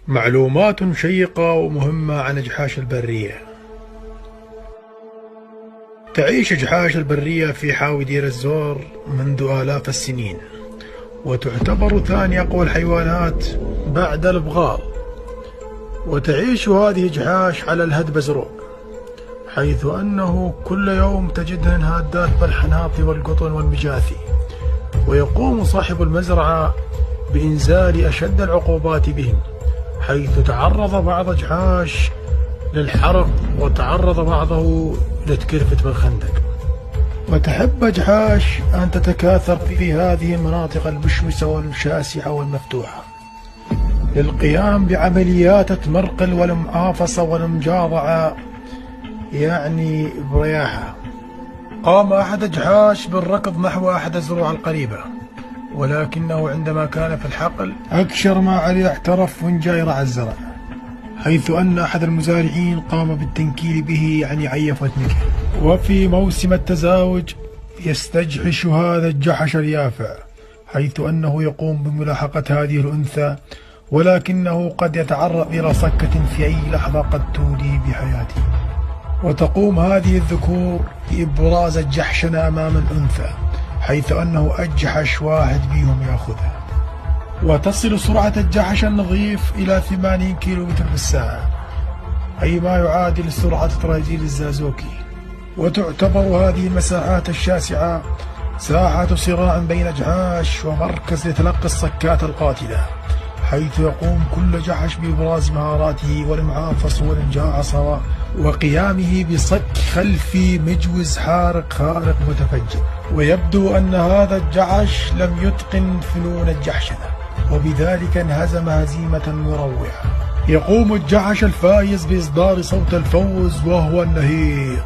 معلومات شيقة ومهمة عن أجحاش البرية. تعيش أجحاش البرية في حاوي دير الزور منذ آلاف السنين، وتعتبر ثاني أقوى الحيوانات بعد البغال. وتعيش هذه أجحاش على الهد بزروق، حيث أنه كل يوم تجدهن هادات بالحناطي والقطن والمجاثي. ويقوم صاحب المزرعة بإنزال أشد العقوبات بهم، حيث تعرض بعض أجحاش للحرق وتعرض بعضه لتكرفة بالخندق. وتحب أجحاش أن تتكاثر في هذه المناطق المشمسة والشاسعة والمفتوحة للقيام بعمليات التمرقل والمعافصة والمجاضعة، يعني برياحة. قام أحد أجحاش بالركض نحو أحد الزروع القريبة، ولكنه عندما كان في الحقل أكشر ما عليه اعترف ونجا يرعى الزرع، حيث أن أحد المزارعين قام بالتنكيل به، يعني عيف وتنكه. وفي موسم التزاوج يستجحش هذا الجحش اليافع، حيث أنه يقوم بملاحقة هذه الأنثى، ولكنه قد يتعرض إلى صكة في أي لحظة قد تودي بحياته. وتقوم هذه الذكور بإبراز الجحشنة أمام الأنثى، حيث أنه أجحش واحد بهم يأخذها. وتصل سرعة الجحش النظيف إلى 80 كيلومتر في الساعة، أي ما يعادل سرعة تراجيل الزازوكي. وتعتبر هذه المساحات الشاسعة ساحة صراع بين أجحاش ومركز لتلقي الصكات القاتلة، حيث يقوم كل جحش بإبراز مهاراته والمعافص والمجاعصة وقيامه بصك خلفي مجوز حارق خارق متفجر. ويبدو أن هذا الجحش لم يتقن فنون الجحشنة، وبذلك انهزم هزيمة مروعة. يقوم الجحش الفايز بإصدار صوت الفوز وهو النهيق.